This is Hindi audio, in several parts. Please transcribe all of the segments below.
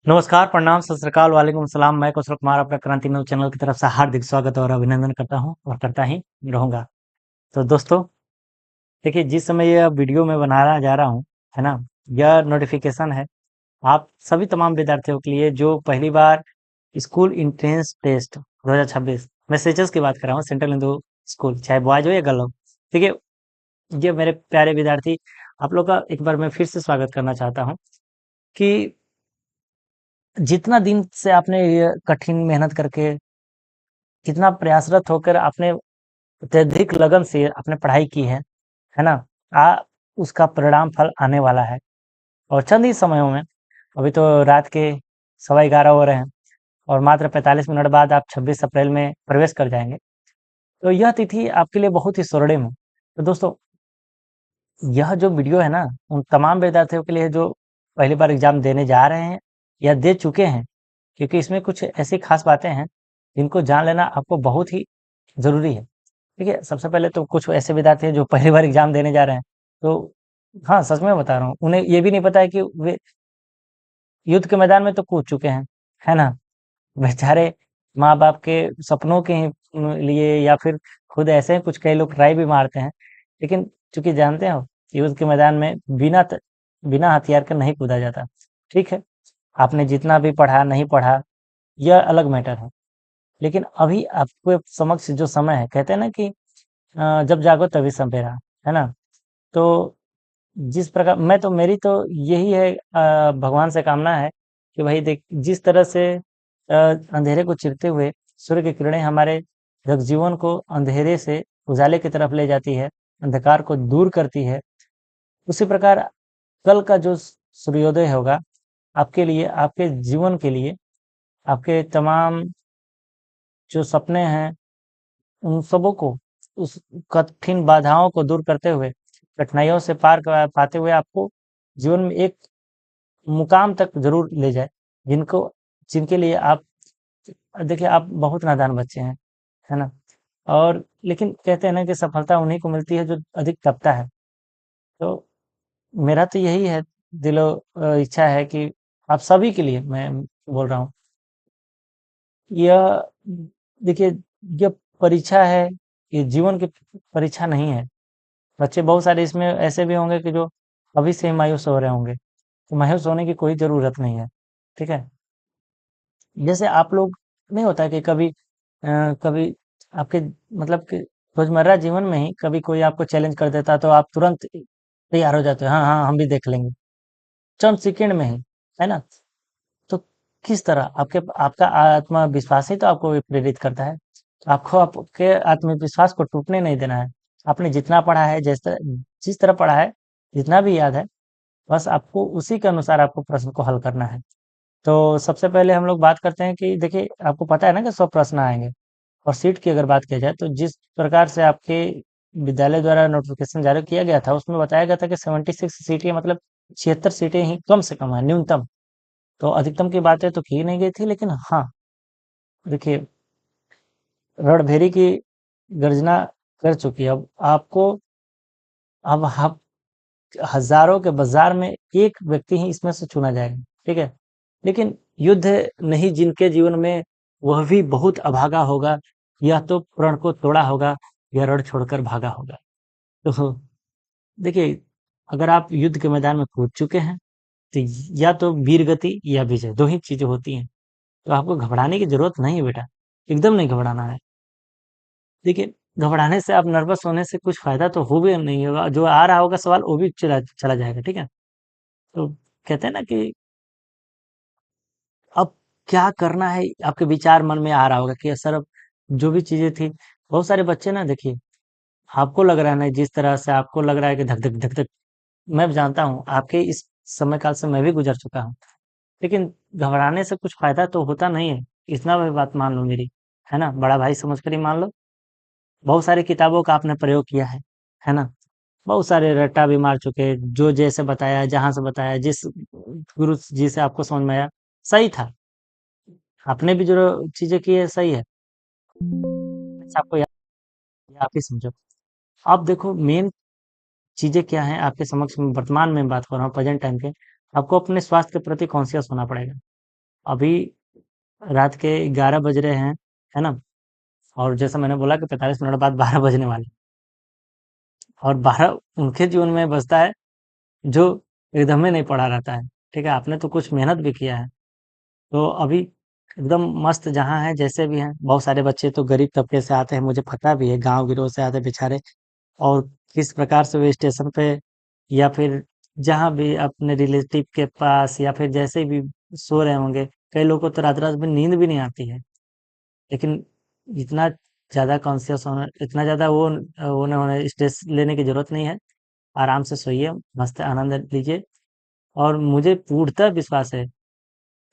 नमस्कार, प्रणाम, सत श्री अकाल, वालेकुम सलाम। मैं कौशल कुमार आपका क्रांति न्यूज़ चैनल की तरफ से हार्दिक स्वागत और अभिनंदन करता हूँ और करता ही रहूँगा। तो दोस्तों, देखिए जिस समय यह वीडियो मैं बनाना जा रहा हूँ, है ना? यह नोटिफ़िकेशन है आप सभी तमाम विद्यार्थियों के लिए जो पहली बार स्कूल एंट्रेंस टेस्ट 2026 मैं सेशंस की बात कर रहा हूँ, सेंट्रल हिंदू स्कूल, चाहे बॉयज़ हो या गर्ल हो। ठीक है? ये मेरे प्यारे विद्यार्थी, आप लोग का एक बार मैं फिर से स्वागत करना चाहता हूँ कि जितना दिन से आपने ये कठिन मेहनत करके कितना प्रयासरत होकर आपने अत्यधिक लगन से आपने पढ़ाई की है ना? उसका परिणाम फल आने वाला है और चंद ही समयों में, अभी तो रात के 11:15 हो रहे हैं और मात्र 45 मिनट बाद आप 26 अप्रैल में प्रवेश कर जाएँगे। तो यह तिथि आपके लिए बहुत ही स्वर्णिम है। तो दोस्तों, यह जो वीडियो है ना, उन तमाम विद्यार्थियों के लिए जो पहली बार एग्ज़ाम देने जा रहे हैं या दे चुके हैं, क्योंकि इसमें कुछ ऐसी खास बातें हैं, जिनको जान लेना आपको बहुत ही ज़रूरी है। देखिए, सबसे पहले तो कुछ ऐसे विद्यार्थी हैं जो पहली बार एग्ज़ाम देने जा रहे हैं, तो हाँ, सच में बता रहा हूँ, उन्हें ये भी नहीं पता है कि वे युद्ध के मैदान में तो कूद चुके हैं, है ना? बेचारे माँ-बाप के सपनों के ही लिए या फिर खुद ऐसे ही कुछ कई लोग ट्राई भी मारते हैं, लेकिन चूँकि जानते हो, युद्ध के मैदान में बिना हथियार के नहीं कूदा जाता। ठीक है, आपने जितना भी पढ़ा, नहीं पढ़ा, यह अलग मैटर है। लेकिन अभी आपके समक्ष जो समय है, कहते हैं ना कि जब जागो तभी सवेरा, है ना? तो जिस प्रकार मैं तो मेरी तो यही है, भगवान से कामना है कि भाई देख जिस तरह से अंधेरे को चिरते हुए सूर्य की किरणें हमारे जगजीवन को अंधेरे से उजाले की तरफ ले जाती है, अंधकार को दूर करती है, उसी प्रकार कल का जो सूर्योदय होगा आपके लिए, आपके जीवन के लिए, आपके तमाम जो सपने हैं उन सबों को, उस कठिन बाधाओं को दूर करते हुए, कठिनाइयों से पार पाते हुए आपको जीवन में एक मुकाम तक ज़रूर ले जाए, जिनको जिनके लिए आप देखिए आप बहुत नादान बच्चे हैं, है ना? और लेकिन कहते हैं ना कि सफलता उन्हीं को मिलती है जो अधिक तपता है। तो मेरा तो यही है इच्छा है कि आप सभी के लिए मैं बोल रहा हूँ, यह देखिए ये परीक्षा है, ये जीवन की परीक्षा नहीं है। बच्चे बहुत सारे इसमें ऐसे भी होंगे कि जो अभी से ही मायूस हो रहे होंगे, तो मायूस होने की कोई ज़रूरत नहीं है, ठीक है? जैसे आप लोग नहीं होता है कि कभी आपके मतलब कि रोज़मर्रा जीवन में ही कभी कोई आपको चैलेंज कर देता है, तो आप तुरंत तैयार हो जाते हो, हाँ, हाँ, हम भी देख लेंगे, चंद सेकंड में ही, है ना? तो किस तरह आपका आत्मविश्वास ही तो आपको प्रेरित करता है। तो आपको आपके आत्मविश्वास को टूटने नहीं देना है। आपने जितना पढ़ा है, जिस तरह पढ़ा है, जितना भी याद है, बस आपको उसी के अनुसार आपको प्रश्न को हल करना है। तो सबसे पहले हम लोग बात करते हैं कि देखिए आपको पता है ना कि 100 प्रश्न आएँगे और सीट की अगर बात किया जाए तो जिस प्रकार से आपके विद्यालय द्वारा नोटिफ़िकेशन जारी किया गया था, उसमें बताया गया था कि 76 सीटें मतलब 76 सीटें ही कम से कम है, न्यूनतम। तो अधिकतम की बातें तो की नहीं गई थी, लेकिन हाँ, देखिए रणभेरी की गर्जना कर चुकी है। अब आप हज़ारों के बाज़ार में एक व्यक्ति ही इसमें से चुना जाएगा, ठीक है? लेकिन युद्ध नहीं जिनके जीवन में, वह भी बहुत अभागा होगा, यह तो प्रण को तोड़ा होगा, या रण छोड़कर भागा होगा। तो देखिए, अगर आप युद्ध के मैदान में कूद चुके हैं, तो या तो वीर गति या विजय, 2 ही चीज़ें होती हैं। तो आपको घबराने की ज़रूरत नहीं है बेटा, एकदम नहीं घबराना है। देखिए, घबराने से, आप नर्वस होने से कुछ फ़ायदा तो हो भी नहीं होगा, जो आ रहा होगा सवाल वो भी चला चला जाएगा, ठीक है? तो कहते हैं ना कि अब क्या करना है, आपके विचार मन में आ रहा होगा कि सर अब जो भी चीज़ें थी, बहुत सारे बच्चे ना देखिए, आपको लग रहा है ना जिस तरह से आपको लग रहा है कि धक, धक, धक, धक, मैं जानता हूँ, आपके इस समय काल से मैं भी गुज़र चुका हूँ। लेकिन घबराने से कुछ फ़ायदा तो होता नहीं है, इतना भी बात मान लो मेरी, है ना? बड़ा भाई समझ कर ही मान लो। बहुत सारी किताबों का आपने प्रयोग किया है ना? बहुत सारे रट्टा भी मार चुके, जो जैसे बताया, जहाँ से बताया, जिस गुरु जी से आपको समझ में आया, सही था। आपने भी जो चीज़ें की है, सही है। अच्छा आपको या आप ही समझो। आप देखो मेन चीज़ें क्या हैं आपके समक्ष में, वर्तमान में बात कर रहा हूँ, प्रेज़ेंट टाइम के। आपको अपने स्वास्थ्य के प्रति कॉन्शियस होना पड़ेगा। अभी रात के 11 बज रहे हैं, है ना? और जैसा मैंने बोला कि 45 मिनट बाद 12 बजने वाले, और 12 उनके जीवन में बजता है जो एकदम ही नहीं पढ़ा रहता है, ठीक है? आपने तो कुछ मेहनत भी किया है। तो अभी एकदम मस्त जहाँ है, जैसे भी हैं, बहुत सारे बच्चे तो गरीब तबके से आते हैं, मुझे पता भी है, गाँव गिरोह से आते हैं बेचारे, और किस प्रकार से वे स्टेशन पे या फिर जहाँ भी अपने रिलेटिव के पास या फिर जैसे भी सो रहे होंगे। कई लोगों को तो रात-रात में नींद भी नहीं आती है। लेकिन इतना ज़्यादा कॉन्शियस होना, इतना ज़्यादा वो नहीं होना, स्ट्रेस लेने की ज़रूरत नहीं है। आराम से सोइए, मस्त आनंद लीजिए, और मुझे पूर्णतः विश्वास है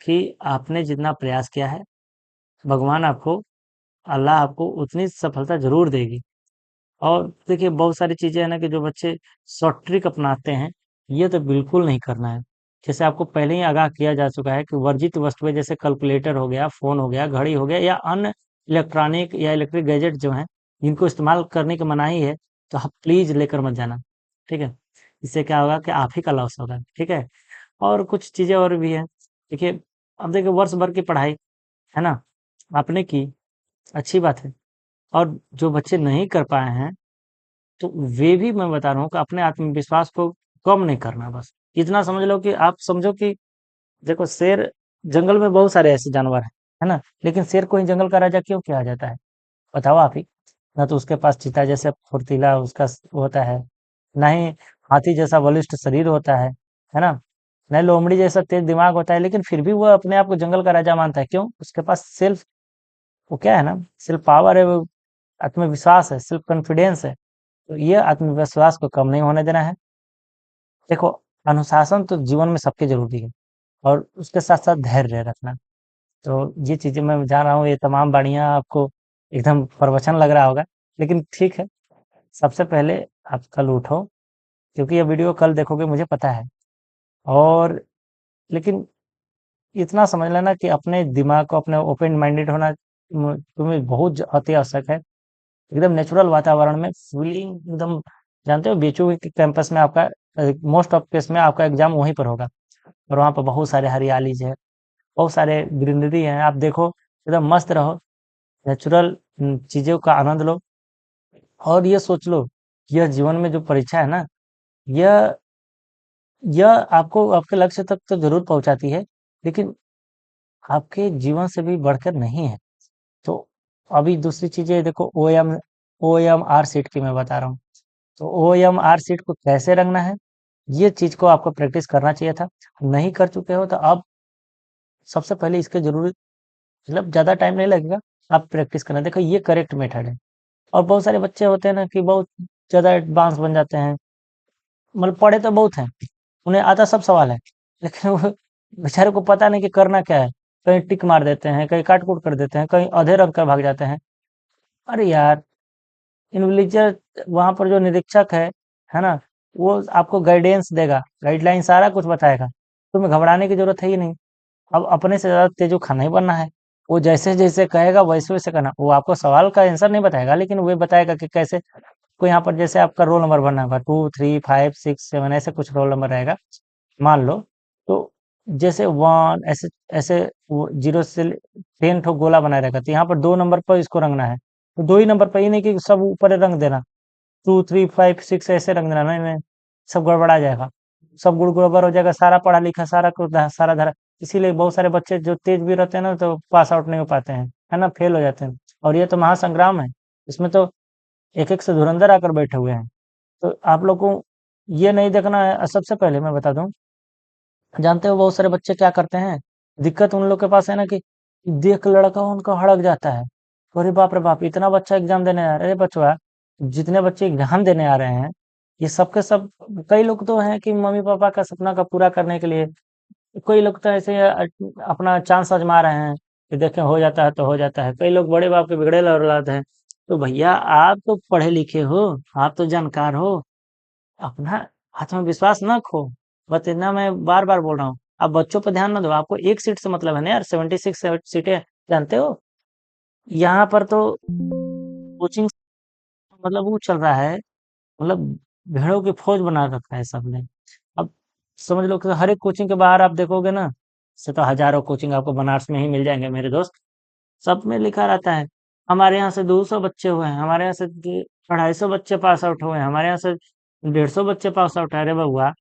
कि आपने जितना प्रयास किया है, भगवान आपको, अल्लाह आपको उतनी सफलता ज़रूर देगी। और देखिए, बहुत सारी चीज़ें हैं ना कि जो बच्चे शॉर्ट ट्रिक अपनाते हैं, ये तो बिल्कुल नहीं करना है। जैसे आपको पहले ही आगाह किया जा चुका है कि वर्जित वस्तुएँ जैसे कैलकुलेटर हो गया, फ़ोन हो गया, घड़ी हो गया, या अन्य इलेक्ट्रॉनिक या इलेक्ट्रिक गैजेट जो हैं, जिनको इस्तेमाल करने की मनाही है, तो आप प्लीज़ लेकर मत जाना, ठीक है? इससे क्या होगा कि आप ही का लॉस होगा, ठीक है? और कुछ चीज़ें और भी हैं। देखिए, अब देखिए, वर्ष भर की पढ़ाई, है ना? आपने की, अच्छी बात है। और जो बच्चे नहीं कर पाए हैं, तो वे भी, मैं बता रहा हूँ कि अपने आत्मविश्वास को कम नहीं करना बस। इतना समझ लो कि आप समझो कि देखो, शेर, जंगल में बहुत सारे ऐसे जानवर हैं, है ना? लेकिन शेर को ही जंगल का राजा क्यों कहा जाता है? बताओ आप ही। ना तो उसके पास चीता जैसे फुर्तीला उसका होता है, ना ही हाथी जैसा बलिष्ठ शरीर होता है ना? ना ही लोमड़ी जैसा तेज दिमाग होता है, लेकिन फिर भी वो अपने आप को जंगल का राजा मानता है। क्यों? उसके पास सेल्फ, वो क्या है ना, सेल्फ पावर है, वो आत्मविश्वास है, सेल्फ कॉन्फिडेंस है। तो ये आत्मविश्वास को कम नहीं होने देना है। देखो, अनुशासन तो जीवन में सबके ज़रूरी है, और उसके साथ-साथ धैर्य रखना। तो ये चीज़ें मैं जान रहा हूँ, ये तमाम वाणियाँ आपको एकदम प्रवचन लग रहा होगा, लेकिन ठीक है, सबसे पहले आप कल उठो, क्योंकि ये वीडियो कल देखोगे मुझे पता है। और लेकिन इतना समझ लेना कि अपने दिमाग को, अपने ओपन माइंडेड होना तुम्हें बहुत अति आवश्यक है। एकदम नेचुरल वातावरण में फीलिंग एकदम, जानते हो, बीचू के कैंपस में आपका मोस्ट ऑफ केस में आपका एग्जाम वहीं पर होगा, और वहाँ पर बहुत सारे हरियाली है, बहुत सारे ग्रीनरी है, आप देखो, एकदम मस्त रहो, नेचुरल चीजों का आनंद लो। और ये सोच लो, यह जीवन में जो परीक्षा है ना, यह यह आपको आपके लक्ष्य तक तो जरूर पहुंचाती है, लेकिन आपके जीवन से भी बढ़कर नहीं है। तो अभी दूसरी चीजें देखो, ओ एम आर सीट की मैं बता रहा हूँ। तो ओ एम आर सीट को कैसे रंगना है, ये चीज को आपको प्रैक्टिस करना चाहिए था। नहीं कर चुके हो तो अब सबसे पहले इसके जरूरी, मतलब ज्यादा टाइम नहीं लगेगा, आप प्रैक्टिस करना। देखो, ये करेक्ट मेथड है। और बहुत सारे बच्चे होते हैं ना कि बहुत ज्यादा एडवांस बन जाते हैं, मतलब पढ़े तो बहुत हैं, उन्हें आता सब सवाल है, लेकिन वो बेचारे को पता नहीं कि करना क्या है। कहीं टिक मार देते हैं, कहीं काट कूट कर देते हैं, कहीं आधे रख कर भाग जाते हैं। अरे यार, इन्विजिलेटर, वहां पर जो निरीक्षक है ना, वो आपको गाइडेंस देगा, गाइडलाइन सारा कुछ बताएगा, तुम्हें घबराने की जरूरत है ही नहीं। अब अपने से ज्यादा तेजो खाना ही बनना है। वो जैसे जैसे कहेगा वैसे वैसे करना। वो आपको सवाल का आंसर नहीं बताएगा, लेकिन वो बताएगा कि कैसे। को यहाँ पर जैसे आपका रोल नंबर भरना होगा, 2 3 5 6 7, ऐसे कुछ रोल नंबर रहेगा, मान लो। तो जैसे 1, ऐसे ऐसे, वो 0 से 10 ठो गोला बनाए रहेगा, तो यहाँ पर 2 नंबर पर इसको रंगना है, तो 2 ही नंबर पर, ही नहीं कि सब ऊपर रंग देना, 2 3 5 6 ऐसे रंग देना, नहीं नहीं, सब गड़बड़ा जाएगा। सब गुड़ गड़बड़ हो जाएगा, सारा पढ़ा लिखा, सारा कुछ सारा धरा। इसीलिए बहुत सारे बच्चे जो तेज भी रहते हैं ना, तो पास आउट नहीं हो पाते हैं, है ना, फेल हो जाते हैं। और ये तो महासंग्राम है, इसमें तो एक एक से धुरंधर आकर बैठे हुए हैं। तो आप लोग को ये नहीं देखना है। सबसे पहले मैं बता दूं, जानते हो बहुत सारे बच्चे क्या करते हैं, दिक्कत उन लोग के पास है ना कि देख लड़का उनका हड़क जाता है। अरे बाप रे बाप, इतना बच्चा एग्जाम देने आ रहा है। अरे बचवा, जितने बच्चे एग्जाम देने आ रहे हैं, ये सब के सब, कई लोग तो हैं कि मम्मी पापा का सपना का पूरा करने के लिए, कोई लोग तो ऐसे अपना चांस आजमा रहे हैं कि देखें हो जाता है तो हो जाता है। कई लोग बड़े बाप के बिगड़े औलाद हैं। तो भैया, आप तो पढ़े लिखे हो, आप तो जानकार हो, अपना आत्मविश्वास ना खो। बस इतना मैं बार बार बोल रहा हूँ। आप बच्चों पर ध्यान ना दो, आपको एक सीट से मतलब है ना यार, 76 सीटें, जानते हो? यहाँ पर तो कोचिंग, मतलब वो चल रहा है, मतलब भेड़ों की फौज बना रखा है सबने। अब समझ लो कि हर एक कोचिंग के बाहर आप देखोगे ना, से तो हज़ारों कोचिंग आपको बनारस में ही मिल जाएँगे मेरे दोस्त। सब में लिखा रहता है, हमारे यहाँ से 200 बच्चे हुए हैं, हमारे यहाँ से 250 बच्चे पास आउट हुए हैं, हमारे यहाँ से 150 बच्चे पास आउट है। अरे बउआ,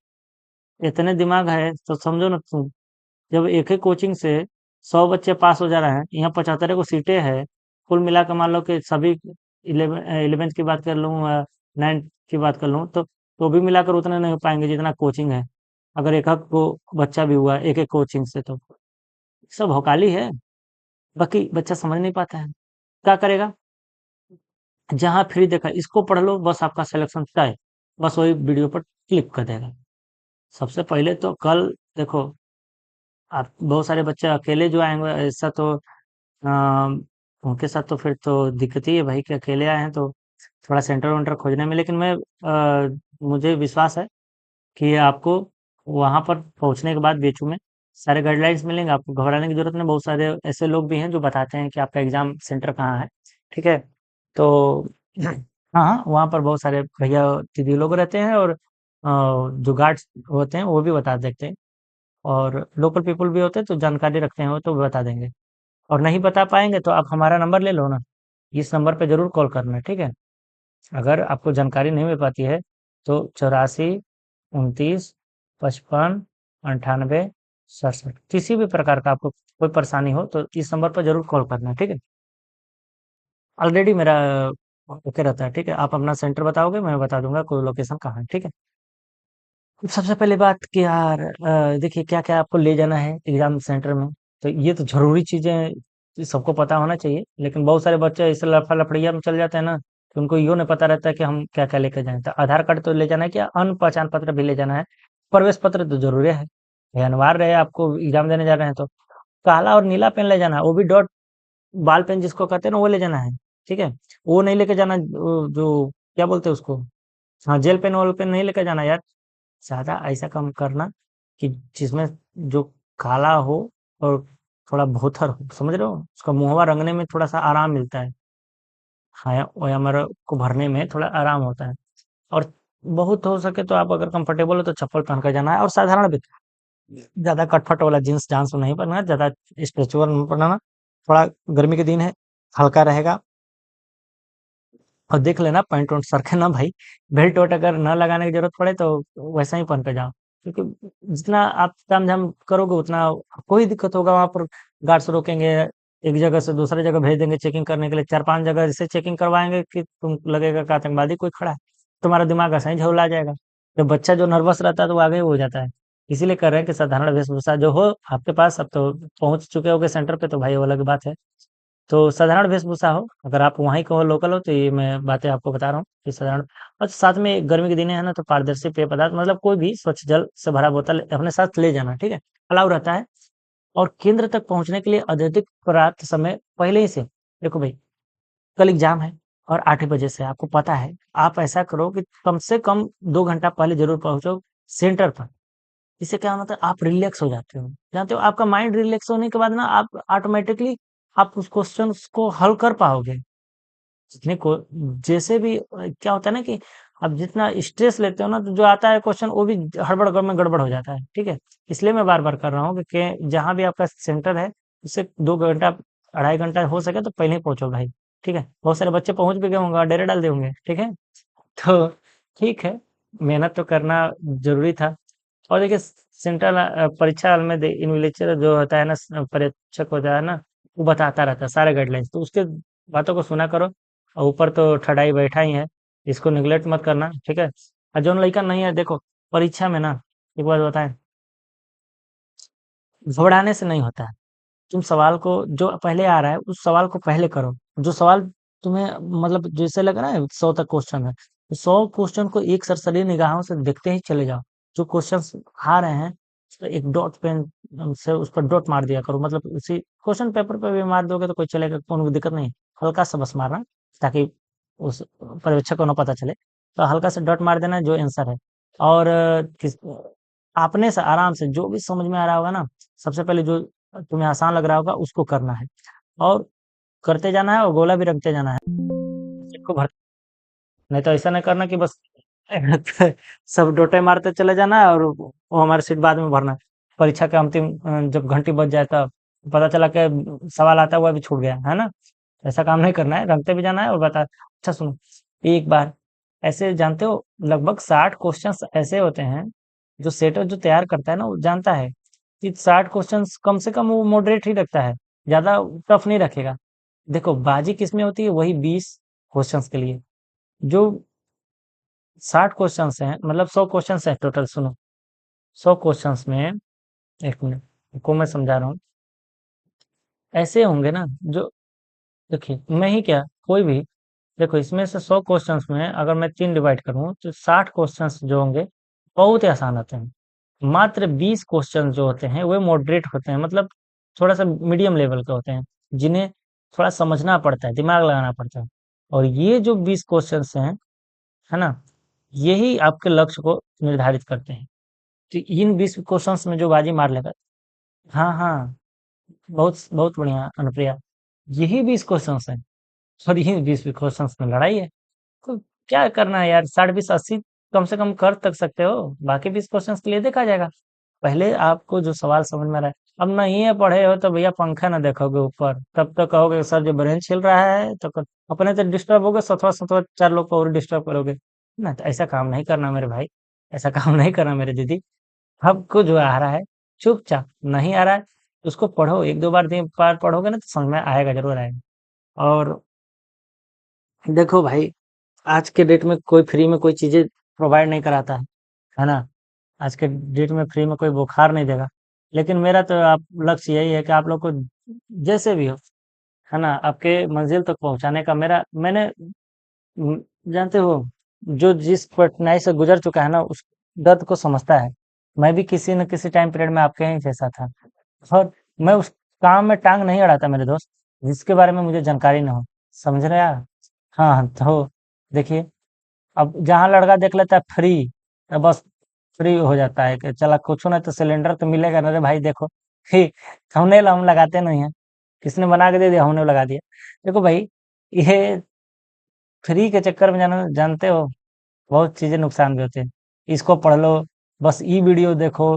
इतने दिमाग है तो समझो ना तुम, जब एक ही कोचिंग से 100 बच्चे पास हो जा रहे हैं, यहाँ 75 को सीटें हैं, कुल मिला के मान लो कि सभी 11th की बात कर लूँ, 9th की बात कर लूँ, तो भी मिलाकर उतने नहीं हो पाएंगे जितना कोचिंग है। अगर एक आध को बच्चा भी हुआ एक एक कोचिंग से, तो सब भौकाली है। बाकी बच्चा समझ नहीं पाता है, क्या करेगा? जहाँ फ्री देखा इसको पढ़ लो, बस आपका सिलेक्शन तय, बस वही वीडियो पर क्लिक कर देगा। सबसे पहले तो कल देखो, आप बहुत सारे बच्चे अकेले जो आएंगे, ऐसा तो उनके साथ तो फिर तो दिक्कत ही है भाई कि अकेले आए हैं, तो थोड़ा सेंटर वेंटर खोजने में, लेकिन मुझे विश्वास है कि आपको वहां पर पहुंचने के बाद बीच में सारे गाइडलाइंस मिलेंगे, आपको घबराने की जरूरत नहीं। बहुत सारे ऐसे लोग भी हैं जो बताते हैं कि आपका एग्जाम सेंटर कहाँ है, ठीक है? तो हाँ हाँ, वहाँ पर बहुत सारे भैया दीदी लोग रहते हैं, और जो गार्ड्स होते हैं वो भी बता देते हैं, और लोकल पीपल भी होते हैं तो जानकारी रखते हैं वो तो बता देंगे। और नहीं बता पाएंगे तो आप हमारा नंबर ले लो ना, इस नंबर पे जरूर कॉल करना, ठीक है? अगर आपको जानकारी नहीं मिल पाती है तो 84 29 55 98 67, किसी भी प्रकार का आपको कोई परेशानी हो तो इस नंबर पर जरूर कॉल करना, ठीक है? ऑलरेडी मेरा ओके रहता है, ठीक है? आप अपना सेंटर बताओगे, मैं बता दूंगा कोई लोकेशन कहाँ है, ठीक है? सबसे पहली बात कि यार देखिए क्या क्या आपको ले जाना है एग्जाम सेंटर में, तो ये तो जरूरी चीजें सबको पता होना चाहिए, लेकिन बहुत सारे बच्चे ऐसे लफा लफड़िया में चल जाते हैं ना कि उनको यो नहीं पता रहता है कि हम क्या क्या लेकर जाएं। तो आधार कार्ड तो ले जाना है, क्या अन्य पहचान पत्र भी ले जाना है, प्रवेश पत्र तो जरूरी है, ये अनिवार्य है, आपको एग्जाम देने जा रहे हैं तो। काला और नीला पेन ले जाना है, वो भी डॉट बाल पेन जिसको कहते हैं ना, वो ले जाना है, ठीक है? वो नहीं लेके जाना, जो क्या बोलते हैं उसको, हाँ, जेल पेन वोल पेन नहीं लेके जाना यार। ज़्यादा ऐसा काम करना कि जिसमें जो काला हो और थोड़ा भोथर हो, समझ रहे हो? उसका मुहवा रंगने में थोड़ा-सा आराम मिलता है। हाँ, ओयामर को भरने में थोड़ा आराम होता है। और बहुत हो सके तो आप अगर कंफर्टेबल हो तो चप्पल पहन कर जाना है, और साधारण भी, ज़्यादा कटफट वाला जीन्स जान्स नहीं पहनना है, ज़्यादा स्ट्रेचेबल नहीं पहनना। थोड़ा गर्मी के दिन है, हल्का रहेगा। और देख लेना पैंट वैंट सरके ना भाई, बेल्ट वेल्ट अगर न लगाने की जरूरत पड़े तो वैसा ही पहन के जाओ, क्योंकि जितना आप ताम झाम करोगे उतना कोई दिक्कत होगा वहां पर। गार्ड्स रोकेंगे, एक जगह से दूसरी जगह भेज देंगे चेकिंग करने के लिए, 4-5 जगह ऐसे चेकिंग करवाएंगे कि तुम लगेगा कि आतंकवादी कोई खड़ा है, तुम्हारा दिमाग ऐसा ही झौला जाएगा। तो बच्चा जो नर्वस रहता है तो वो आगे ही हो जाता है। इसीलिए कर रहे हैं कि साधारण वेशभूषा जो हो आपके पास, अब तो पहुंच चुके होगे सेंटर पे तो भाई वो अलग बात है। तो साधारण वेशभूषा हो, अगर आप वहीं के हो, लोकल हो, तो ये मैं बातें आपको बता रहा हूँ कि साधारण। और साथ में गर्मी के दिन है ना, तो पारदर्शी पेय पदार्थ, मतलब कोई भी स्वच्छ जल से भरा बोतल अपने साथ ले जाना, ठीक है? अलाउ रहता है। और केंद्र तक पहुंचने के लिए अत्यधिक पर्याप्त समय पहले ही से, देखो भाई, कल एग्जाम है और 8 बजे से आपको पता है, आप ऐसा करो कि कम से कम 2 घंटा पहले जरूर पहुंचो सेंटर पर। इससे क्या होता है, आप रिलैक्स हो जाते हो, जानते हो, आपका माइंड रिलैक्स होने के बाद ना आप ऑटोमेटिकली आप उस क्वेश्चन को हल कर पाओगे। जितने को जैसे भी क्या होता है ना कि आप जितना स्ट्रेस लेते हो ना, तो जो आता है क्वेश्चन वो भी हड़बड़ में गड़बड़ हो जाता है, ठीक है? इसलिए मैं बार बार कर रहा हूँ कि जहां भी आपका सेंटर है उससे 2 घंटा 2.5 घंटा हो सके तो पहले ही पहुंचो भाई, ठीक है? बहुत सारे बच्चे पहुंच भी गए होंगे और डेरे डाल दे होंगे, ठीक है? तो ठीक है, मेहनत तो करना जरूरी था। और देखिए, सेंट्रल परीक्षा हॉल में इन्विजिलेटर जो होता है ना, परीक्षक होता है ना, वो बताता रहता है सारे गाइडलाइंस, तो उसके बातों को सुना करो। और ऊपर तो ठडाई बैठा ही है, इसको निगलेक्ट मत करना, ठीक है? और जो लड़का नहीं है, देखो, परीक्षा में ना, एक बात बताएं, घबराने से नहीं होता है। तुम सवाल को जो पहले आ रहा है उस सवाल को पहले करो। जो सवाल तुम्हें मतलब जैसे लग रहा है 100 तक क्वेश्चन है, तो 100 क्वेश्चन को एक सरसरी निगाहों से देखते ही चले जाओ। जो क्वेश्चन आ रहे हैं उस पे एक डॉट पेन से उस पर डॉट मार दिया करो, मतलब उसी क्वेश्चन पेपर पे भी मार दोगे तो कोई चलेगा, कोई दिक्कत नहीं। हल्का सा बस मारना, ताकि उस पर्यवेक्षक को ना पता चले। तो हल्का सा डॉट मार देना जो आंसर है। और अपने से आराम से जो भी समझ में आ रहा होगा ना, सबसे पहले जो तुम्हें आसान लग रहा होगा उसको करना है, और करते जाना है और गोला भी रखते जाना है। सबको भर, नहीं तो ऐसा नहीं करना कि बस सब डोटे मारते चले जाना है और वो हमारी सीट बाद में भरना है। परीक्षा के अंतिम जब घंटी बज जाए तब पता चला कि सवाल आता हुआ भी छूट गया, है ना? ऐसा काम नहीं करना है, रटते भी जाना है और बता अच्छा सुनो, एक बार ऐसे जानते हो लगभग 60 क्वेश्चंस ऐसे होते हैं, जो सेटर जो तैयार करता है ना, वो जानता है कि 60 क्वेश्चंस कम से कम वो मॉडरेट ही रखता है, ज़्यादा टफ नहीं रखेगा। देखो बाजी किसमें होती है? वही 20 क्वेश्चंस के लिए। जो 60 क्वेश्चंस हैं मतलब 100 क्वेश्चंस हैं टोटल, सुनो 100 क्वेश्चंस में, एक मिनट को मैं समझा रहा हूँ, ऐसे होंगे ना जो, देखिए मैं ही क्या कोई भी, देखो इसमें से 100 क्वेश्चंस में अगर मैं 3 डिवाइड करूँ तो 60 क्वेश्चंस जो होंगे बहुत ही आसान होते हैं। मात्र 20 क्वेश्चन जो होते हैं वो मॉडरेट होते हैं, मतलब थोड़ा सा मीडियम लेवल के होते हैं, जिन्हें थोड़ा समझना पड़ता है, दिमाग लगाना पड़ता है। और ये जो 20 क्वेश्चंस हैं, है ना, यही आपके लक्ष्य को निर्धारित करते हैं। तो इन 20 क्वेश्चंस में जो बाजी मार लेगा, हाँ हाँ, बहुत बहुत बढ़िया अनुप्रिया, यही 20 क्वेश्चंस हैं और यही 20 क्वेश्चंस में लड़ाई है। तो क्या करना है यार, 60 20 80 कम से कम कर तक सकते हो, बाकी 20 क्वेश्चंस के लिए देखा जाएगा। पहले आपको जो सवाल समझ में आ रहा है, अब नहीं है पढ़े हो तो भैया पंखा ना देखोगे ऊपर, तब तो कहोगे सर जो ब्रेन छिल रहा है, तो अपने तो डिस्टर्ब होगे, सतवा सतवा 4 लोग को और डिस्टर्ब करोगे ना, तो ऐसा काम नहीं करना मेरे भाई, ऐसा काम नहीं करना मेरे दीदी। आपको जो आ रहा है चुपचाप, नहीं आ रहा है उसको पढ़ो, एक दो बार 3 बार पढ़ोगे ना तो समझ में आएगा, जरूर आएगा। और देखो भाई, आज के डेट में कोई फ्री में कोई चीजें प्रोवाइड नहीं कराता है ना? आज के डेट में फ्री में कोई बुखार नहीं देगा। लेकिन मेरा तो आप लक्ष्य यही है कि आप लोग को जैसे भी हो, है ना, आपके मंजिल तक पहुंचाने का मेरा, मैंने म, जानते हो, जो जिस कठिनाई से गुजर चुका है ना, उस दर्द को समझता है। मैं भी किसी न किसी टाइम पीरियड में आपके ही जैसा था, और मैं उस काम में टांग नहीं अड़ाता मेरे दोस्त, जिसके बारे में मुझे जानकारी ना हो। समझ रहे हैं आप? हाँ हाँ, तो देखिए, अब जहाँ लड़का देख लेता है फ्री, तो बस फ्री हो जाता है कि चला कुछ ना तो सिलेंडर तो मिलेगा ना रे भाई, देखो ही थंबनेल हम लगाते नहीं है, किसने बना के दे दिया, हमने लगा दिया। देखो भाई, ये फ्री के चक्कर में जाना, जानते हो बहुत चीजें नुकसान भी होते हैं। इसको पढ़ लो, बस ई वीडियो देखो,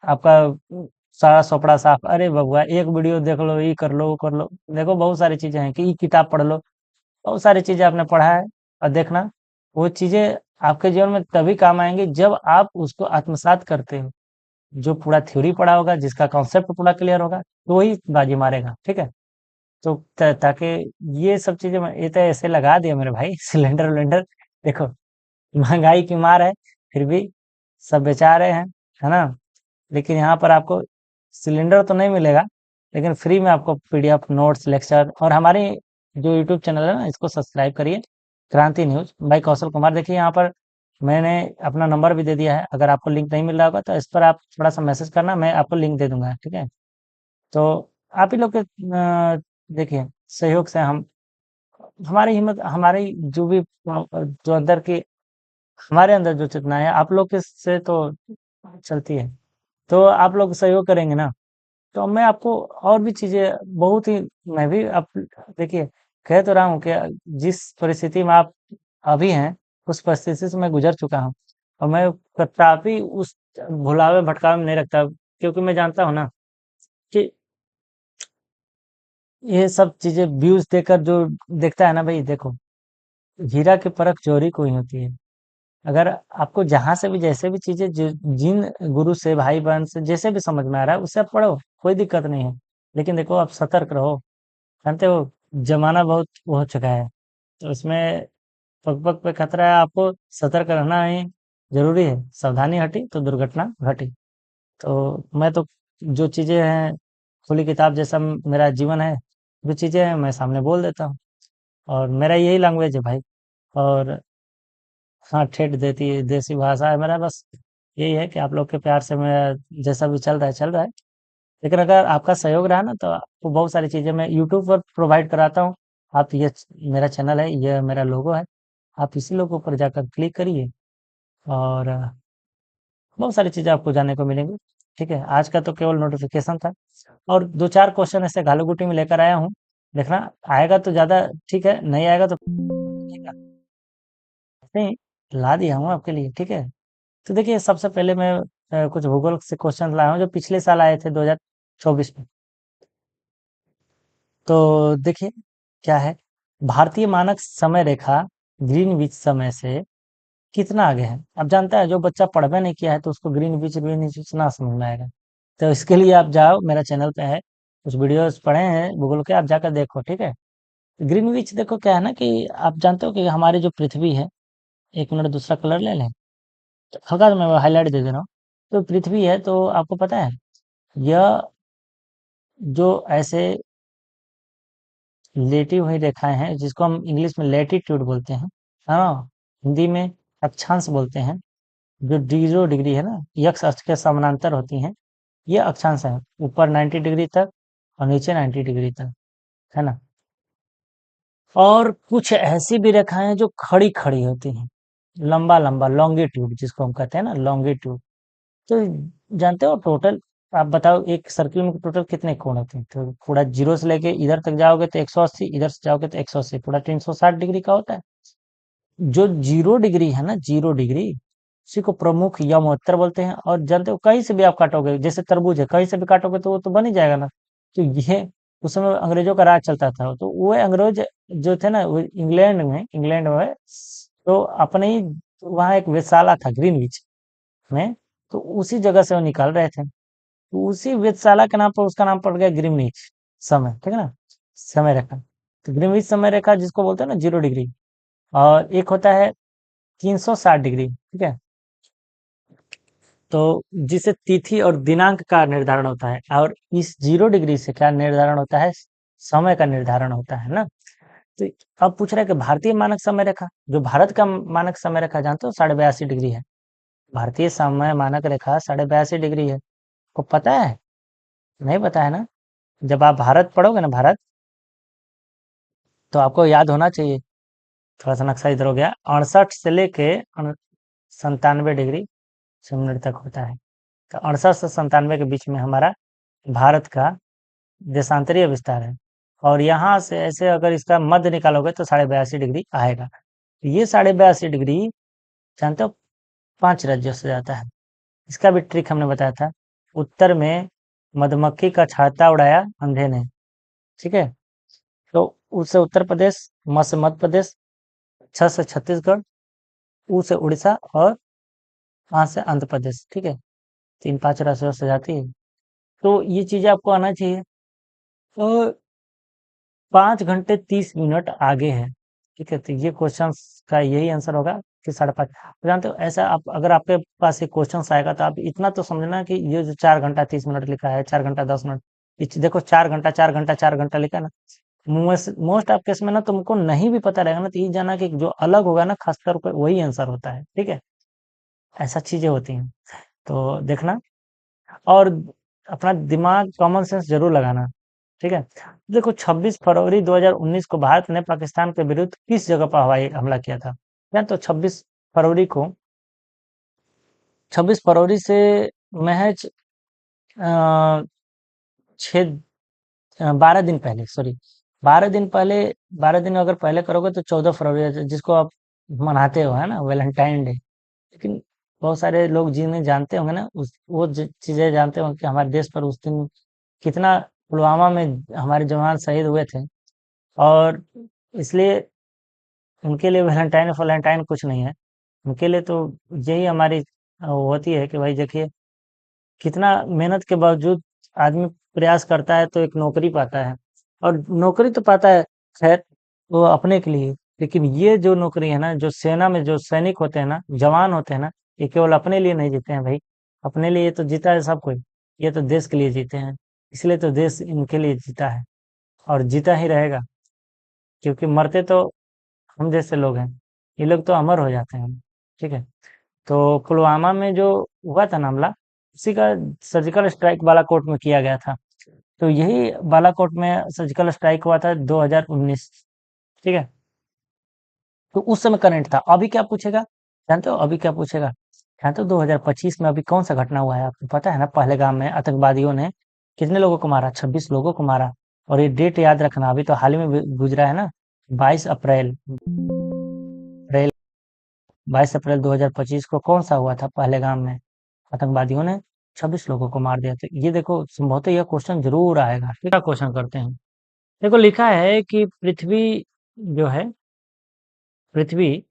आपका सारा सपड़ा साफ, अरे बबुआ एक वीडियो देख लो, ये कर लो वो कर लो, देखो बहुत सारी चीजें हैं कि ई किताब पढ़ लो, बहुत सारी चीजें आपने पढ़ा है। और देखना, वो चीजें आपके जीवन में तभी काम आएंगी जब आप उसको आत्मसात करते हो। जो पूरा थ्योरी पढ़ा होगा, जिसका कॉन्सेप्ट पूरा क्लियर होगा, तो वही बाजी मारेगा, ठीक है? तो ताकि ये सब चीजें ये तो ऐसे लगा दिया मेरे भाई सिलेंडर विलेंडर, देखो महंगाई की मार है, फिर भी सब बेचा रहे हैं, है ना? लेकिन यहाँ पर आपको सिलेंडर तो नहीं मिलेगा, लेकिन फ्री में आपको पीडीएफ नोट्स लेक्चर, और हमारी जो यूट्यूब चैनल है ना, इसको सब्सक्राइब करिए, क्रांति न्यूज बाय कौशल कुमार। देखिए यहाँ पर मैंने अपना नंबर भी दे दिया है, अगर आपको लिंक नहीं मिल रहा होगा तो इस पर आप थोड़ा सा मैसेज करना, मैं आपको लिंक दे दूंगा, ठीक है? तो आप ही लोग के देखिए सहयोग से हम, हमारी हिम्मत, हमारी जो भी जो अंदर की, हमारे अंदर जो चेतना है, आप लोग के से तो चलती है। तो आप लोग सहयोग करेंगे ना, तो मैं आपको और भी चीजें बहुत ही, मैं भी आप देखिए, कह तो रहा हूँ कि जिस परिस्थिति में आप अभी हैं, उस परिस्थिति से मैं गुजर चुका हूँ, और मैं कदापि उस भुलावे भटकावे में नहीं रखता, क्योंकि मैं जानता हूँ ना कि ये सब चीजें व्यूज देकर जो देखता है ना भाई, देखो हीरा की परख चोरी को ही होती है। अगर आपको जहां से भी जैसे भी चीजें जिन गुरु से, भाई बहन से, जैसे भी समझ में आ रहा है उससे आप पढ़ो, कोई दिक्कत नहीं है। लेकिन देखो आप सतर्क रहो, जानते हो जमाना बहुत वो हो चुका है, तो उसमें पग पग पे खतरा है, आपको सतर्क रहना ही जरूरी है। सावधानी हटी तो दुर्घटना घटी। तो मैं तो जो चीजें हैं, खुली किताब जैसा मेरा जीवन है, जो चीजें हैं मैं सामने बोल देता हूँ, और मेरा यही लैंग्वेज है भाई। और हाँ, ठेठ देती देसी भाषा है मेरा, बस यही है कि आप लोग के प्यार से मैं जैसा भी चल रहा है चल रहा है। लेकिन अगर आपका सहयोग रहा ना, तो आपको बहुत सारी चीजें मैं यूट्यूब पर प्रोवाइड कराता हूँ। आप ये मेरा चैनल है, ये मेरा लोगो है, आप इसी लोगो पर जाकर क्लिक करिए, और बहुत सारी चीजें आपको जानने को मिलेंगी। ठीक है, आज का तो केवल नोटिफिकेशन था, और दो चार क्वेश्चन ऐसे घालू गुटी में लेकर आया हूँ, देखना आएगा तो ज्यादा ठीक है, नहीं आएगा तो ठीक है, ऐसे ही ला दिया हूँ आपके लिए, ठीक है? तो देखिए सबसे पहले मैं कुछ भूगोल से क्वेश्चन लाया हूँ जो पिछले साल आए थे 2024 में। तो देखिए क्या है, भारतीय मानक समय रेखा ग्रीनविच समय से कितना आगे है। अब जानता है जो बच्चा पढ़वे नहीं किया है तो उसको ग्रीनविच ना समझ में आएगा। तो इसके लिए आप जाओ, मेरा चैनल पे है, कुछ वीडियोस पढ़े हैं भूगोल के, आप जाकर देखो, ठीक है। ग्रीनविच देखो क्या है ना कि आप जानते हो कि हमारी जो पृथ्वी है, एक मिनट दूसरा कलर ले लें, तो हल्का सा मैं हाईलाइट दे दे रहा हूँ। तो पृथ्वी है, तो आपको पता है यह जो ऐसे लेटी हुई रेखाएं हैं जिसको हम इंग्लिश में लैटिट्यूड बोलते हैं, है ना, हिंदी में अक्षांश बोलते हैं, जो 0 डिग्री है ना, यक्ष अक्ष के समानांतर होती हैं, ये अक्षांश है। ऊपर 90 डिग्री तक और नीचे 90 डिग्री तक, है ना। और कुछ ऐसी भी रेखाएं जो खड़ी खड़ी होती हैं, लंबा लंबा, लॉन्गिट्यूड जिसको हम कहते हैं ना, लॉन्गिट्यूड। तो जानते हो टोटल, आप बताओ एक सर्किल में टोटल कितने कोण होते हैं। तो पूरा जीरो से लेके इधर तक जाओगे तो 180, इधर से जाओगे तो 180, पूरा 360 डिग्री का होता है। जो 0 डिग्री है ना, 0 डिग्री, उसी को प्रमुख यमोत्तर बोलते हैं। और जानते हो कहीं से भी आप काटोगे, जैसे तरबूज है, कहीं से भी काटोगे तो वो तो बन ही जाएगा ना। तो ये उस समय अंग्रेजों का राज चलता था, तो वो अंग्रेज जो थे ना, वो इंग्लैंड में तो अपने ही वहाँ एक वेधशाला था ग्रीनविच में, तो उसी जगह से वो निकाल रहे थे। तो उसी वेधशाला के नाम पर उसका नाम पड़ गया ग्रीनविच समय, ठीक है ना, समय रेखा। तो ग्रीनविच समय रेखा जिसको बोलते हैं ना 0 डिग्री, और एक होता है 360 डिग्री, ठीक है। तो जिसे तिथि और दिनांक का निर्धारण होता है, और इस 0 डिग्री से क्या निर्धारण होता है, समय का निर्धारण होता है ना। तो अब पूछ रहे हैं कि भारतीय मानक समय रेखा, जो भारत का मानक समय रेखा जानते हो 82.5 डिग्री है। भारतीय समय मानक रेखा 82.5 डिग्री है, को पता है? नहीं पता है ना। जब आप भारत पढ़ोगे ना, भारत, तो आपको याद होना चाहिए। थोड़ा सा नक्शा इधर हो गया, 68 से लेके 97 डिग्री 6 मिनट तक होता है। तो 68 से 97 के बीच में हमारा भारत का देशांतरीय विस्तार है। और यहाँ से ऐसे अगर इसका मध्य निकालोगे तो 82.5 डिग्री आएगा। ये 82.5 डिग्री जानते हो 5 राज्यों से जाता है। इसका भी ट्रिक हमने बताया था। उत्तर में मधुमक्खी का छाता उड़ाया अंधे ने, ठीक है। तो उससे उत्तर प्रदेश, म से मध्य प्रदेश, छ से छत्तीसगढ़, ऊ से उड़ीसा, और आ से आंध्र प्रदेश, ठीक है। 3-5 राज्यों से जाती है। तो ये चीजें आपको आना चाहिए। और 5 घंटे 30 मिनट आगे है, ठीक है। तो ये क्वेश्चन का यही आंसर होगा कि 5:30। जानते हो ऐसा, आप अगर आपके पास ये क्वेश्चन आएगा तो आप इतना तो समझना कि ये जो 4 घंटा 30 मिनट लिखा है, 4 घंटा 10 मिनट, देखो 4 घंटा 4 घंटा 4 घंटा लिखा है ना, मोस्ट ऑफ केस में ना तुमको नहीं भी पता रहेगा ना, तो ये जाना कि जो अलग होगा ना खासकर वही आंसर होता है, ठीक है। ऐसा चीजें होती हैं, तो देखना। और अपना दिमाग, कॉमन सेंस जरूर लगाना, ठीक है। देखो 26 फरवरी 2019 को भारत ने पाकिस्तान के विरुद्ध किस जगह पर हवाई हमला किया था। या तो 26 फरवरी को, 26 फरवरी से महज 12 दिन पहले, सॉरी, 12 दिन पहले, 12 दिन अगर पहले करोगे तो 14 फरवरी जिसको आप मनाते हो, है ना, वैलेंटाइन डे। लेकिन बहुत सारे लोग जिन्हें जानते होंगे ना, उस वो चीजें जानते होंगे कि हमारे देश पर उस दिन कितना पुलवामा में हमारे जवान शहीद हुए थे। और इसलिए उनके लिए वैलेंटाइन फैलेंटाइन कुछ नहीं है। उनके लिए तो यही हमारी वो होती है कि भाई देखिए कितना मेहनत के बावजूद आदमी प्रयास करता है तो एक नौकरी पाता है। और नौकरी तो पाता है, खैर, वो अपने के लिए। लेकिन ये जो नौकरी है ना, जो सेना में जो सैनिक होते हैं ना, जवान होते हैं ना, ये केवल अपने लिए नहीं जीते हैं भाई। अपने लिए तो जीता है सब कोई, ये तो देश के लिए जीते हैं। इसलिए तो देश इनके लिए जीता है, और जीता ही रहेगा। क्योंकि मरते तो हम जैसे लोग हैं, ये लोग तो अमर हो जाते हैं, ठीक है। तो पुलवामा में जो हुआ था ना हमला, उसी का सर्जिकल स्ट्राइक बालाकोट में किया गया था। तो यही बालाकोट में सर्जिकल स्ट्राइक हुआ था 2019, ठीक है। तो उस समय करंट था। अभी क्या पूछेगा, जानते हो अभी क्या पूछेगा? जानते हो 2025 में अभी कौन सा घटना हुआ है, आपको पता है ना? पहलगाम में आतंकवादियों ने कितने लोगों को मारा? 26 लोगों को मारा। और ये डेट याद रखना, अभी तो हाल ही में गुजरा है ना, 22 अप्रैल 22 अप्रैल 2025 को कौन सा हुआ था पहलगाम में? आतंकवादियों ने 26 लोगों को मार दिया। तो ये देखो संभवतः यह क्वेश्चन जरूर आएगा। क्या क्वेश्चन करते हैं, देखो लिखा है कि पृथ्वी जो है, पृथ्वी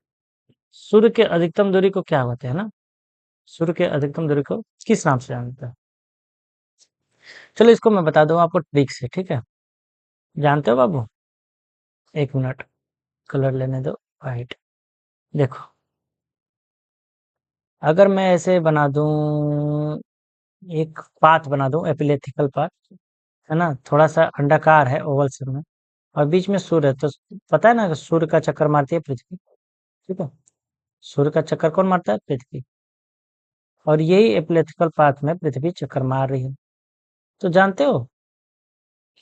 सूर्य के अधिकतम दूरी को क्या होते हैं ना, सूर्य के अधिकतम दूरी को किस नाम से जानते हैं? चलो इसको मैं बता दूं आपको ट्रिक से, ठीक है? जानते हो बाबू? एक मिनट, कलर लेने दो, वाइट। देखो, अगर मैं ऐसे बना दूं, एक पाथ बना दूं, एपिलेथिकल पाथ, है ना, थोड़ा सा अंडाकार है ओवल शेप में, और बीच में सूर्य है, तो पता है ना कि सूर्य का चक्कर मारती है पृथ्वी, ठीक है? सूर्य का चक्कर कौन मारता है? पृथ्वी। और यही एपिलेथिकल पाथ में पृथ्वी चक्कर मार रही है। तो जानते हो,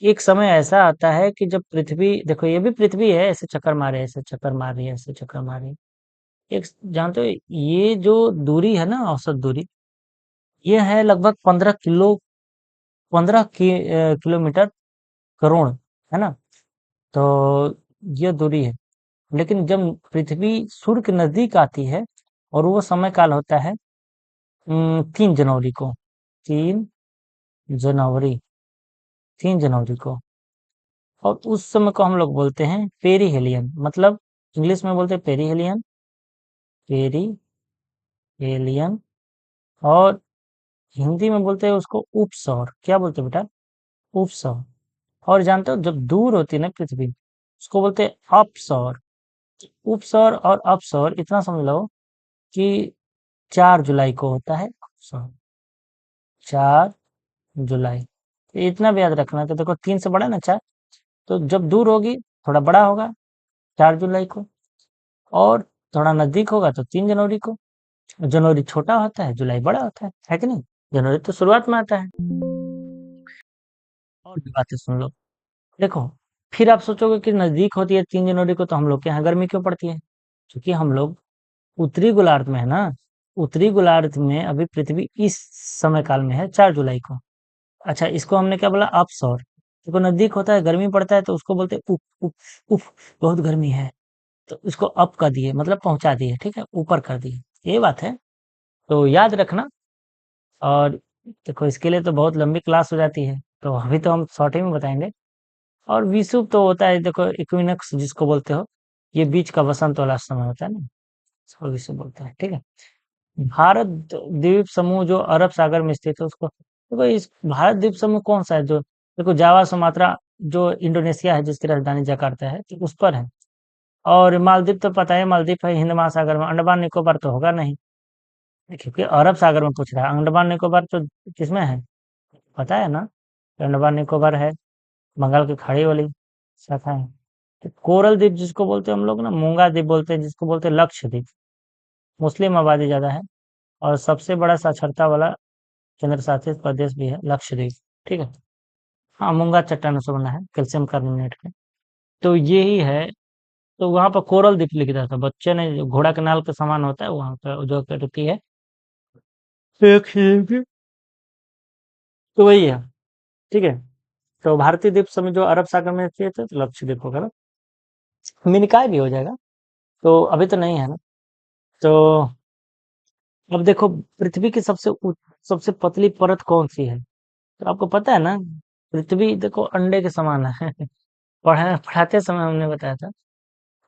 एक समय ऐसा आता है कि जब पृथ्वी, देखो ये भी पृथ्वी है, ऐसे चक्कर मारे, ऐसे चक्कर मार रही है, ऐसे चक्कर मार रही है। एक, जानते हो ये जो दूरी है ना, औसत दूरी, ये है लगभग 15 किलोमीटर करोड़, है ना? तो ये दूरी है। लेकिन जब पृथ्वी सूर्य के नजदीक आती है, और वो समय काल होता है 3 जनवरी को, 3 जनवरी, 3 जनवरी को, और उस समय को हम लोग बोलते हैं पेरीहेलियन, मतलब इंग्लिश में बोलते हैं पेरीहेलियन, पेरीहेलियन, और हिंदी में बोलते हैं उसको उपसौर। क्या बोलते हैं बेटा? उपसौर। और जानते हो जब दूर होती है ना पृथ्वी, उसको बोलते हैं अपसौर। उपसौर और अपसौर इतना समझ लो कि 4 जुलाई को होता है अपसौर, 4 जुलाई। तो इतना भी याद रखना कि देखो 3 से बड़ा है ना 4, तो जब दूर होगी थोड़ा बड़ा होगा 4 जुलाई को, और थोड़ा नजदीक होगा तो 3 जनवरी को। जनवरी छोटा होता है, जुलाई बड़ा होता है कि नहीं? जनवरी तो शुरुआत में आता है। और भी बातें सुन लो, देखो, फिर आप सोचोगे कि नजदीक होती है 3 जनवरी को, तो हम लोग के यहाँ गर्मी क्यों पड़ती है? क्योंकि हम लोग उत्तरी गोलार्ध में है ना, उत्तरी गोलार्ध में अभी पृथ्वी इस समय काल में है 4 जुलाई को। अच्छा, इसको हमने क्या बोला? अपसौर। देखो नजदीक होता है, गर्मी पड़ता है, तो उसको बोलते हैं उफ, उफ, उफ, बहुत गर्मी है, तो इसको अप कर दिए, मतलब पहुंचा दिए, ठीक है, ऊपर कर दिए, ये बात है। तो याद रखना। और देखो इसके लिए तो बहुत लंबी क्लास हो जाती है, तो अभी तो हम शॉर्ट ही में बताएंगे। और विषुव तो होता है, देखो इक्विनोक्स जिसको बोलते हो, ये बीच का वसंत वाला समय होता है ना, इसको विषुव बोलते हैं, ठीक है? भारत द्वीप समूह जो अरब सागर में स्थित है, उसको देखो, इस भारत द्वीप समूह कौन सा है? जो देखो जावा सुमात्रा, जो इंडोनेशिया है, जिसकी राजधानी जकार्ता है, तो उस पर है। और मालदीव तो पता है, मालदीव है हिंद महासागर में। अंडमान निकोबार तो होगा नहीं, क्योंकि अरब सागर में पूछ रहा है। अंडमान निकोबार तो किसमें है, पता है ना? अंडमान निकोबार है, बंगाल की खाड़ी वाली शाखा है। तो कोरल द्वीप जिसको बोलते हैं हम लोग ना, मूंगा द्वीप बोलते हैं, जिसको बोलते हैं लक्षद्वीप, मुस्लिम आबादी ज्यादा है, और सबसे बड़ा साक्षरता वाला केंद्र शासित प्रदेश भी है लक्षद्वीप, ठीक है? हाँ, मूंगा चट्टानों से बना है, कैल्शियम कार्बोनेट के। तो यही है। तो वहां पर कोरल द्वीप लिख दिया था बच्चे ने, जो घोड़ा के नाल के समान होता है वहां पर जो कहती है, एक ही। तो वही है, ठीक है? तो भारतीय द्वीप समूह जो अरब सागर में स्थित है, तो लक्षद्वीप होगा ना, मिनिकॉय भी हो जाएगा। तो अभी तो नहीं है ना। तो अब देखो, पृथ्वी की सबसे पतली परत कौन सी है? तो आपको पता है ना, पृथ्वी देखो अंडे के समान है। पढ़ाते समय हमने बताया था।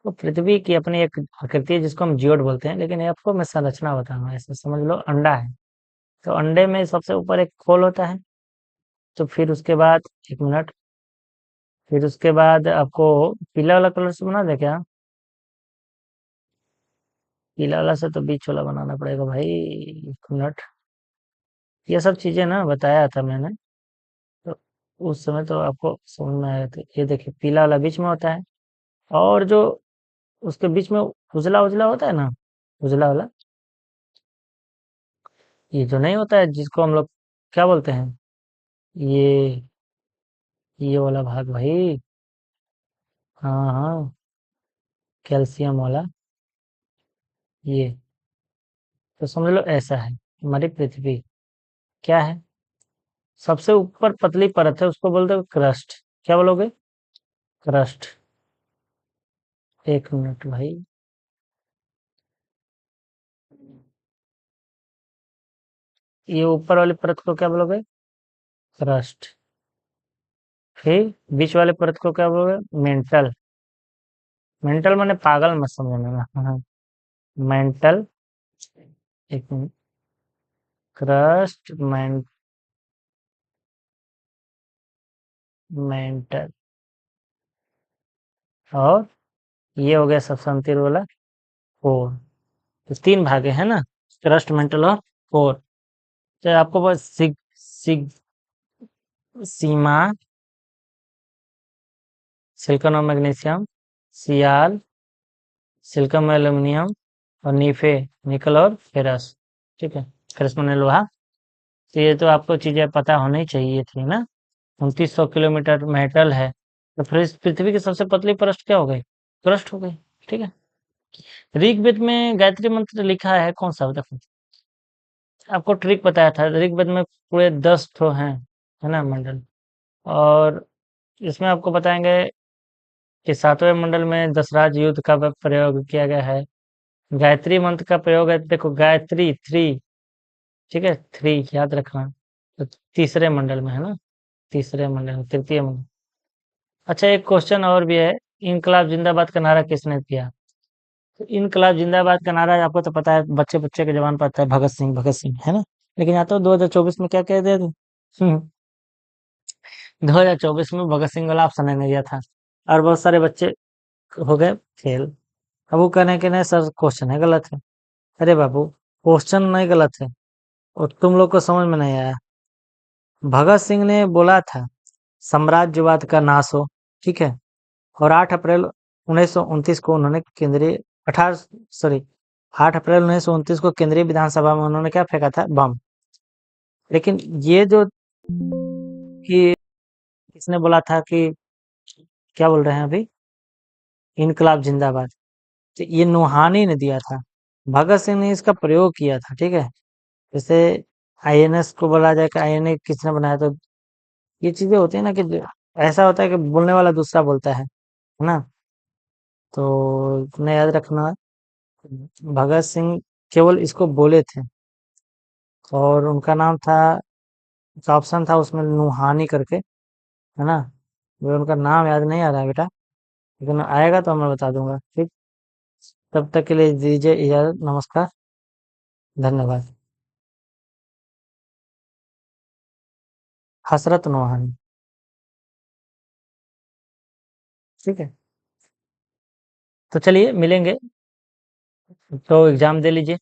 तो पृथ्वी की अपनी एक आकृति है जिसको हम जियोड बोलते हैं, लेकिन ये आपको मैं संरचना बताऊंगा, ऐसे समझ लो अंडा है। तो अंडे में सबसे ऊपर एक खोल होता है, तो फिर उसके बाद, एक मिनट, फिर उसके बाद आपको पीला वाला कलर से बना दे क्या? पीला वाला से तो बीच वाला बनाना पड़ेगा भाई, एक मिनट। ये सब चीजें ना बताया था मैंने, तो उस समय तो आपको समझ में आया था। ये देखिए पीला वाला बीच में होता है, और जो उसके बीच में उजला उजला होता है ना, उजला वाला, ये जो नहीं होता है, जिसको हम लोग क्या बोलते हैं, ये ये वाला भाग भाई, हाँ हाँ, कैल्शियम वाला, ये। तो समझ लो ऐसा है हमारी पृथ्वी, क्या है? सबसे ऊपर पतली परत है, उसको बोलते हैं क्रस्ट। क्या बोलोगे? क्रस्ट। एक मिनट भाई, ये ऊपर वाली परत को क्या बोलोगे? क्रस्ट। फिर बीच वाले परत को क्या बोलोगे? मेंटल। मेंटल माने पागल मत समझना ना। हाँ, मेंटल। एक मिनट। Crust mantle. और ये हो गया सबसे अंतिम वाला कोर। तो 3 भाग है ना? क्रस्ट, मेंटल और कोर। तो आपको बस सीमा, सिलिकॉन और मैग्नीशियम, सियाल, सिलिकॉन और एल्यूमिनियम, और नीफे, निकल और फेरस। ठीक है, फेरस माने लोहा। तो ये तो आपको चीजें पता होनी चाहिए थी ना। 2900 किलोमीटर मेटल है। तो फिर इस पृथ्वी की सबसे पतली परत क्या हो गई? क्रस्ट हो गई। ठीक है। ऋग्वेद में गायत्री मंत्र लिखा है कौन सा? देखो, आपको ट्रिक बताया था। ऋग्वेद में पूरे 10 ठो हैं, है ना, मंडल। और इसमें आपको बताएंगे कि 7वें मंडल में दशराज युद्ध का प्रयोग किया गया है। गायत्री मंत्र का प्रयोग है, देखो, गायत्री 3। ठीक है, 3 याद रखना। तो तीसरे मंडल में है ना, तीसरे मंडल में, तृतीय मंडल। अच्छा, एक क्वेश्चन और भी है। इनकलाब जिंदाबाद का नारा किसने दिया? तो इनकलाब जिंदाबाद का नारा आपको तो पता है, बच्चे बच्चे के जवान पर आता है, भगत सिंह, भगत सिंह, है ना। लेकिन आता है 2024 में क्या कह दिया तू? 2024 में भगत सिंह वाला ऑप्शन नहीं दिया था। और बहुत सारे बच्चे हो गए फेल। अब वो कहने के नहीं सर, क्वेश्चन है गलत है। अरे बाबू, क्वेश्चन नहीं गलत है, और तुम लोग को समझ में नहीं आया। भगत सिंह ने बोला था साम्राज्यवाद का नाश हो। ठीक है। और 8 अप्रैल 1929 को उन्होंने केंद्रीय 18 सॉरी 8 अप्रैल 1929 को केंद्रीय विधानसभा में उन्होंने क्या फेंका था? बम। लेकिन ये जो कि किसने बोला था कि क्या बोल रहे हैं अभी? इनकलाब जिंदाबाद। तो ये नूहानी ने दिया था। भगत सिंह ने इसका प्रयोग किया था। ठीक है। जैसे आईएनएस को बोला जाए कि आईएनए किसने बनाया, तो ये चीजें होती है ना कि ऐसा होता है कि बोलने वाला दूसरा बोलता है ना। तो इतना याद रखना, भगत सिंह केवल इसको बोले थे। और उनका नाम था, का ऑप्शन था उसमें नुहानी करके, है ना। मुझे उनका नाम याद नहीं आ रहा है बेटा, लेकिन आएगा तो मैं बता दूंगा। ठीक। तब तक के लिए दीजिए इजाजत। नमस्कार। धन्यवाद। हसरत नोहानी। ठीक है। तो चलिए मिलेंगे। तो एग्जाम दे लीजिए।